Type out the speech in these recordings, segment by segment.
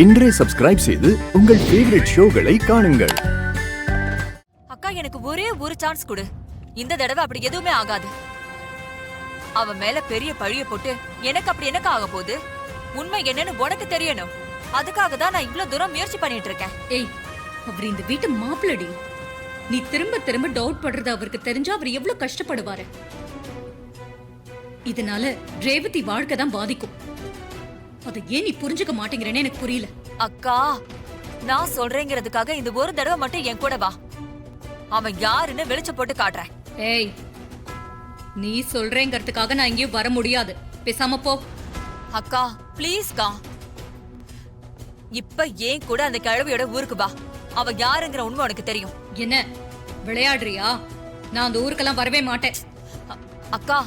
இன்றே சப்ஸ்கிரைப் செய்து உங்கள் ஃபேவரட் ஷோகளை காணுங்கள். அக்கா, எனக்கு ஒரே ஒரு சான்ஸ் கொடு. இந்த தடவை அப்படி எதுவுமே ஆகாது. அவன் மேல பெரிய பழிய போட்டு எனக்கு அப்படி எனக்கு ஆக போகுது. உண்மை என்னன்னு உனக்கு தெரியணும். அதுக்காக தான் நான் இவ்ளோ தூரம் முயற்சி பண்ணிட்டு இருக்கேன். ஏய், அவர் இந்த வீட்டு மாப்பிள்ளடி. நீ திரும்ப திரும்ப டவுட் பண்றது அவருக்கு தெரிஞ்சா அவர் எவ்வளவு கஷ்டப்படுவாரு. இதனால ரேவதி வாழ்க்கை தான் பாதிக்கும். அதை ஏன் நீ புரிஞ்சுக்க மாட்டேங்கிறேன்னு எனக்கு புரியல. அக்கா, நான் சொல்றேங்கிறதுக்காக இந்த ஒரு தடவை மட்டும் என் கூட வா. அவன் யாருன்னு வெளிச்ச போட்டு காட்டுறேன். ஏய், நீ சொல்றேங்கிறதுக்காக நான் எங்கேயும் வர முடியாது. பேசாம போ. அக்கா ப்ளீஸ்கா, இப்ப ஏன் கூட அந்த கிழவியோட ஊருக்கு வா. அவ யாருங்கிற உண்மை உனக்கு தெரியும். என்ன விளையாடுறியா? நான் அந்த ஊருக்கெல்லாம் வரவே மாட்டேன். அக்கா,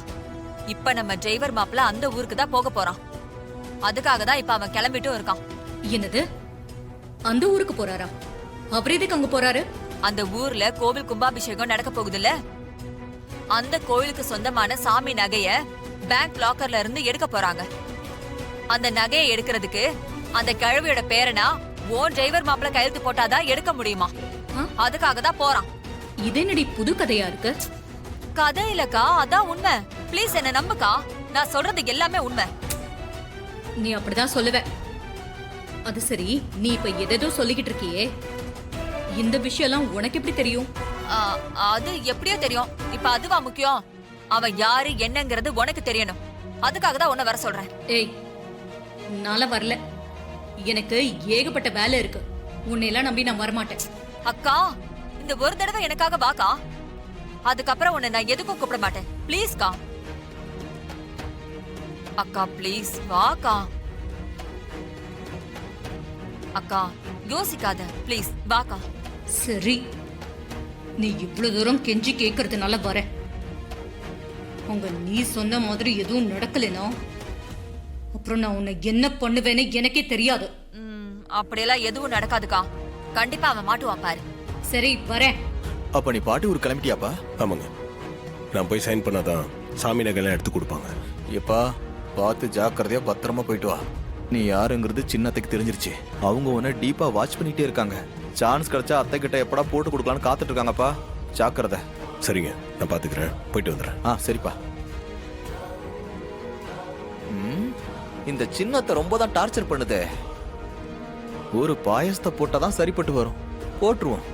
இப்ப நம்ம டிரைவர் மாப்பிள்ள அந்த ஊருக்கு தான் போக போறான். அதுக்காக தான் இப்ப அவன் கிளம்பிட்டும் இருக்கான். என்னது, அந்த ஊருக்கு போறாரா? அவர் எதுக்கு அங்க போறாரு? அந்த ஊர்ல கோவில் கும்பாபிஷேகம் நடக்க போகுதுல்ல, அந்த கோயிலுக்கு சொந்தமான சாமி நகைய பேங்க் லாக்கர்ல இருந்து எடுக்க போறாங்க. அந்த நகையை எடுக்கிறதுக்கு அந்த கிழவியோட பேரனா ஓன் டிரைவர் மாப்பிள்ள கையெழுத்து போட்டாதான் எடுக்க முடியுமா? அதுக்காக தான் போறான். இது என்னடி புது கதையா இருக்கு? கதை இல்லக்கா, அதான் உண்மை. ப்ளீஸ் என்ன நம்புக்கா, நான் சொல்றது எல்லாமே உண்மை. நீ அப்படிதான் சொல்லுவ. அது சரி, நீ இப்ப எதோ சொல்லிக்கிட்டு இருக்கியே, இந்த விஷயம் எல்லாம் உனக்கு எப்படி தெரியும்? அது எப்படியோ தெரியும். இப்ப அதுவா முக்கியம்? அவன் யாரு என்னங்கிறது உனக்கு தெரியணும். அதுக்காக தான் உன்னை வர சொல்றேன். ஏய், நாள வரல. எனக்கு ஏகப்பட்ட வேலை இருக்கு. உன்னை எல்லாம் நம்பி நான் வரமாட்டேன். அக்கா, இந்த ஒரு தடவை எனக்காக வாக்கா. அதுக்கப்புறம் உன்னை நான் எதுக்கும் கூப்பிட மாட்டேன். ப்ளீஸ்கா. அக்கா ப்ளீஸ் வாக்கா. அக்கா யோசிக்காத, ப்ளீஸ் வாக்கா. சரி, நீ இவ்வளவு தூரம் கெஞ்சி கேட்கறதுனால வர. உங்க நீ சொன்ன மாதிரி எதுவும் நடக்கலனா அப்புறம் நான் உன்னை என்ன பண்ணுவேன்னு எனக்கே தெரியாது. அப்படியெல்லாம் எதுவும் நடக்காதுக்கா. கண்டிப்பா அவன் மாட்டுவான் பாரு. சரி, வரேன். அப்ப நீ பாட்டி ஊர் கிளம்பிட்டியாப்பா? ஆமாங்க, நான் போய் சைன் பண்ணாதான் சாமி நகைலாம் எடுத்து கொடுப்பாங்க. எப்பா பார்த்து ஜாக்கிரதையா பத்திரமா போயிட்டு வா. நீ யாருங்கிறது சின்னத்துக்கு தெரிஞ்சிருச்சு. அவங்க உன்னை டீப்பா வாட்ச் பண்ணிட்டே இருக்காங்க. சான்ஸ் கிடைச்சா அத்தை கிட்ட எப்படா போட்டு கொடுக்கலான்னு காத்துட்டு இருக்காங்கப்பா. ஜாக்கிரதை. சரிங்க, நான் பாத்துக்கிறேன். போயிட்டு வந்துடுறேன். சரிப்பா. இந்த சின்னத்தை ரொம்ப தான் டார்ச்சர் பண்ணுதே. ஒரு பாயசத்தை போட்டாதான் சரிப்பட்டு வரும். போட்டுருவோம்.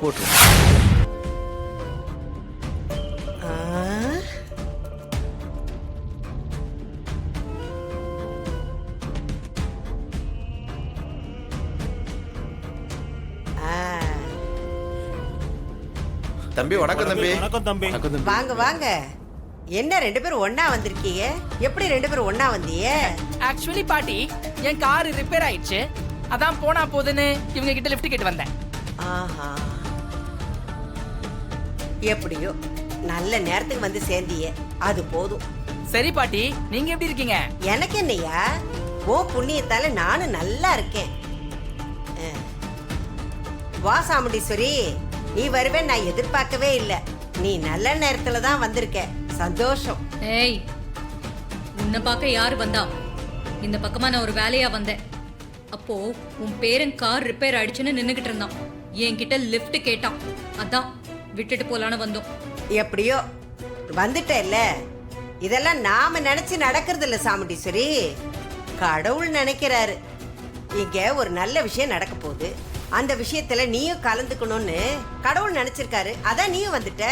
போட்டுருவோம். தம்பி வணக்கம். தம்பி வணக்கம் தம்பி. வாங்க வாங்க. என்ன ரெண்டு பேரும் ஒண்ணா வந்திருக்கீங்க? எப்படி ரெண்டு பேரும் ஒண்ணா வந்தீங்க? ஆக்சுவலி பாட்டி, என் கார் ரிப்பேர் ஆயிடுச்சு. அதான் போனா போதுன்னு இவங்க கிட்ட லிஃப்ட் கேட்டு வந்தேன். ஆஹா, எப்படியோ நல்ல நேரத்துக்கு வந்து சேர்ந்தீங்க, அது போதும். சரி பாட்டி, நீங்க எப்படி இருக்கீங்க? எனக்கு என்னையா, ஓ புண்ணியத்தால நானும் நல்லா இருக்கேன். வா சாமுண்டீஸ்வரி, நீ வருவே நான் எதிர்பார்க்கவே இல்லை. நீ நல்ல நேரத்துல தான் வந்திருக்க. சந்தோஷம். ஏய், உன்னை பார்க்க யாரு வந்தா? இந்த பக்கமா நான் ஒரு வேலையா வந்தேன். அப்போ உன் பேரன் கார் ரிப்பேர் ஆயிடுச்சுன்னு நின்னுகிட்டு இருந்தான். என்கிட்ட லிஃப்ட் கேட்டான். அதான் விட்டுட்டு போலான்னு வந்தோம். எப்படியோ வந்துட்டேல்ல. இதெல்லாம் நாம நினைச்சு நடக்கிறது இல்ல சாமுண்டீஸ்வரி, கடவுள் நினைக்கிறாரு. இங்க ஒரு நல்ல விஷயம் நடக்க போகுது, அந்த விஷயத்துல நீயும் கலந்துக்கணும்னு கடவுள் நினைச்சிருக்காரு. அதான் நீயும் வந்துட்ட.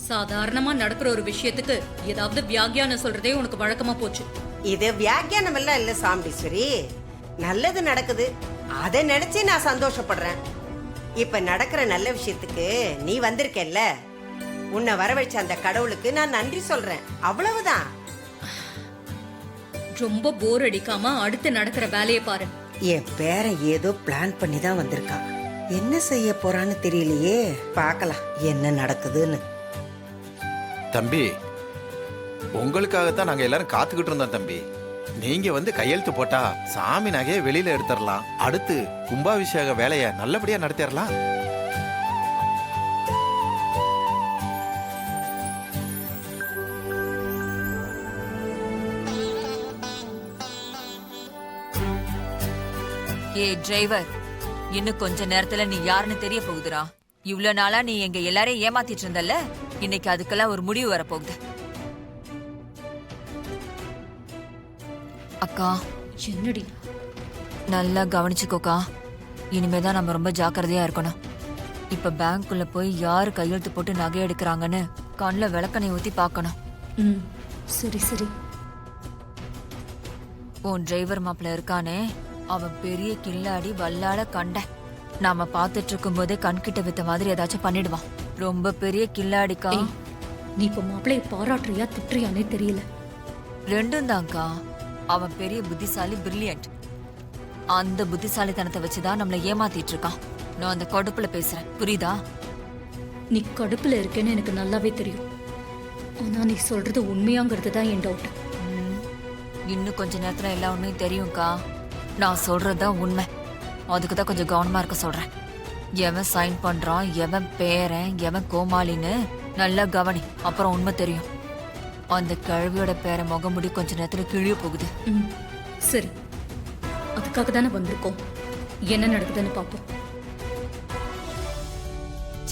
சாதாரணமா நடக்கிற ஒரு விஷயத்துக்கு ஏதாவது வியாக்கியானம் சொல்றதே உனக்கு வழக்கமா போச்சு. இது வியாக்கியானம் எல்லாம் இல்ல சாமுண்டீஸ்வரி, நல்லது நடக்குது, அதை நினைச்சு நான் சந்தோஷப்படுறேன். இப்ப நடக்கிற நல்ல விஷயத்துக்கு நீ வந்திருக்கல்ல, உன்னை வரவழைச்ச அந்த கடவுளுக்கு நான் நன்றி சொல்றேன். அவ்வளவுதான். ரொம்ப போர் அடிக்காம அடுத்து நடக்கிற வேலையை பாரு. என் பேரன் ஏதோ பிளான் பண்ணி தான் வந்திருக்கான். என்ன செய்ய போறான்னு தெரியலையே. பார்க்கலாம் என்ன நடக்குதுன்னு. தம்பி, உங்களுக்காகத்தான் நாங்க எல்லாரும் காத்துக்கிட்டு இருந்தோம் தம்பி. நீங்க வந்து கையெழுத்து போட்டா சாமி நகையை வெளியில எடுத்துடலாம். அடுத்து கும்பாபிஷேக வேலையை நல்லபடியா நடத்திடலாம். ஏய் டிரைவர், இன்னும் கொஞ்ச நேரத்துல நீ யாருன்னு தெரிய போகுதுடா. இவ்ளோ நாளா நீ எங்க எல்லாரையும் ஏமாத்திட்டு இருந்தல்ல, இன்னைக்கு அதுக்கெல்லாம் ஒரு முடிவு வரப்போகுது. அக்கா, என்னடி? நல்லா கவனிச்சுக்கோக்கா. இனிமேதான் நம்ம ரொம்ப ஜாக்கிரதையா இருக்கணும். இப்ப பேங்க்குள்ள போய் யாரு கையெழுத்து போட்டு நகை எடுக்கிறாங்கன்னு கண்ணுல விளக்கணை ஊத்தி பார்க்கணும். ம், சரி சரி. உன் டிரைவர் மாப்பிள்ள இருக்கானே, அவன் பெரிய கில்லாடி வல்லால கண்ட. நாம பாத்துட்டு இருக்கும் போதே கண்கிட்ட வித்த மாதிரி ஏதாச்சும் பண்ணிடுவான். ரொம்ப பெரிய கில்லாடிக்கா. ஏய், நீ இப்ப மாப்பிளைய பாராட்டுறியா திட்டுறியானே தெரியல. ரெண்டும் தான்க்கா. அவன் பெரிய புத்திசாலி, பிரில்லியன்ட். அந்த புத்திசாலித்தனத்தை வச்சுதான் நம்மள ஏமாத்திட்டு இருக்கான். நான் அந்த கடுப்புல பேசுறேன், புரியுதா? நீ கடுப்புல இருக்கேன்னு எனக்கு நல்லாவே தெரியும். ஆனா நீ சொல்றது உண்மையாங்கிறது தான் என் டவுட். இன்னும் கொஞ்ச நேரத்துல எல்லா உண்மையும் தெரியும்க்கா. நான் சொல்றதுதான் உண்மை. அதுக்கு தான் கொஞ்சம் கவனமா இருக்க சொல்றேன். எவன் சைன் பண்றான், எவன் பேரன், எவன் கோமாளின்னு நல்லா கவனி. அப்புறம் உண்மை தெரியும். அந்த கிழவியோட பேரை முகமுடி கொஞ்ச நேரத்துல கிழிய போகுது. ம், சரி. அதுக்காக தானே வந்திருக்கோம். என்ன நடக்குதுன்னு பார்ப்போம்.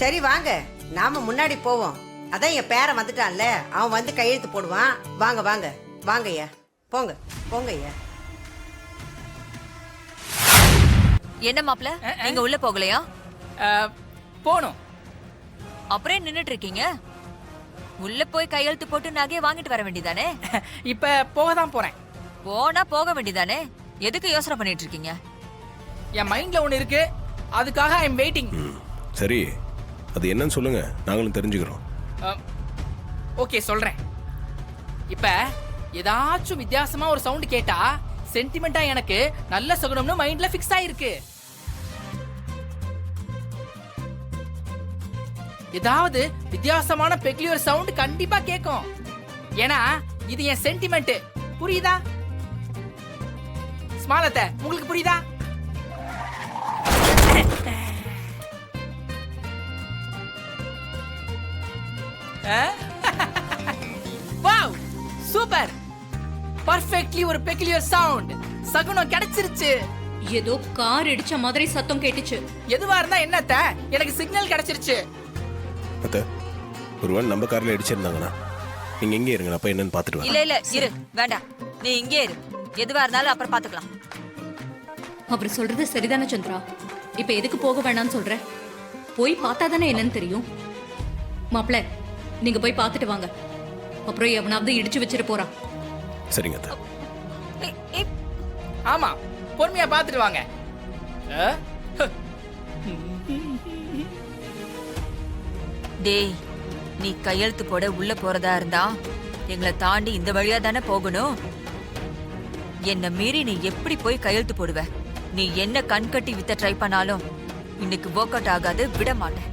சரி வாங்க, நாம முன்னாடி போவோம். அதான் என் பேரன் வந்துட்டான்ல, அவன் வந்து கையெழுத்து போடுவான். வாங்க வாங்க வாங்க ஐயா, போங்க போங்க ஐயா. என்ன மாப்ள, நீங்க உள்ள போகலையா? போகணும். அப்புறம் நின்னுட்டு இருக்கீங்க? உள்ள போய் கையெழுத்து போட்டு நகையை வாங்கிட்டு வர வேண்டியதானே? இப்ப போக தான் போறேன். போனா போக வேண்டியதானே? எதுக்கு யோசனை பண்ணிட்டு இருக்கீங்க? என் மைண்ட்ல ஒண்ணு இருக்கு, அதுக்காக ஐ எம் வெயிட்டிங். சரி, அது என்னன்னு சொல்லுங்க, நாங்களும் தெரிஞ்சுக்கிறோம். ஓகே சொல்றேன். இப்ப ஏதாச்சும் வித்தியாசமா ஒரு சவுண்ட் கேட்டா சென்டிமெண்டா எனக்கு நல்ல சுகணும்னு மைண்ட்ல ஃபிக்ஸ் ஆயிருக்கு. ஏதாவது வித்தியாசமான பெக்லியர் சவுண்ட் கண்டிப்பா கேட்கும். ஏன்னா இது என் சென்டிமெண்ட். புரியுதா? ஸ்மாலத்த உங்களுக்கு புரியுதா? வாவ், சூப்பர், பர்ஃபெக்ட்லி ஒரு பெக்லியர் சவுண்ட். சகுனம் கிடைச்சிருச்சு. ஏதோ கார் இடிச்ச மாதிரி சத்தம் கேட்டுச்சு. எதுவா இருந்தா என்னத்த, எனக்கு சிக்னல் கிடைச்சிருச்சு. அத்த, ஒருவன் நம்ம கார்ல அடிச்சிருந்தாங்கன்னா நீங்க எங்கே இருங்க, அப்ப என்னன்னு பாத்துட்டு வரேன். இல்ல இல்ல இரு, வேண்டாம். நீ இங்கே இரு. எதுவா இருந்தாலும் அப்புறம் பாத்துக்கலாம். அவர் சொல்றது சரிதானே சந்திரா? இப்ப எதுக்கு போக வேணாம்னு சொல்ற? போய் பார்த்தா தானே என்னன்னு தெரியும். மாப்பிள்ள, நீங்க போய் பார்த்துட்டு வாங்க. அப்புறம் எவனாவது இடிச்சு வச்சிட்டு போறான். சரிங்க அத்த. ஆமா, பொறுமையா பாத்துட்டு வாங்க. டேய், நீ கையெழுத்து போட உள்ள போறதா இருந்தா எங்களை தாண்டி இந்த வழியா தானே போகணும். என்ன மீறி நீ எப்படி போய் கையெழுத்து போடுவ? நீ என்ன கண் கட்டி வித்த ட்ரை பண்ணாலும் இன்னைக்கு ஒர்க் அவுட் ஆகாது, விட மாட்டேன்.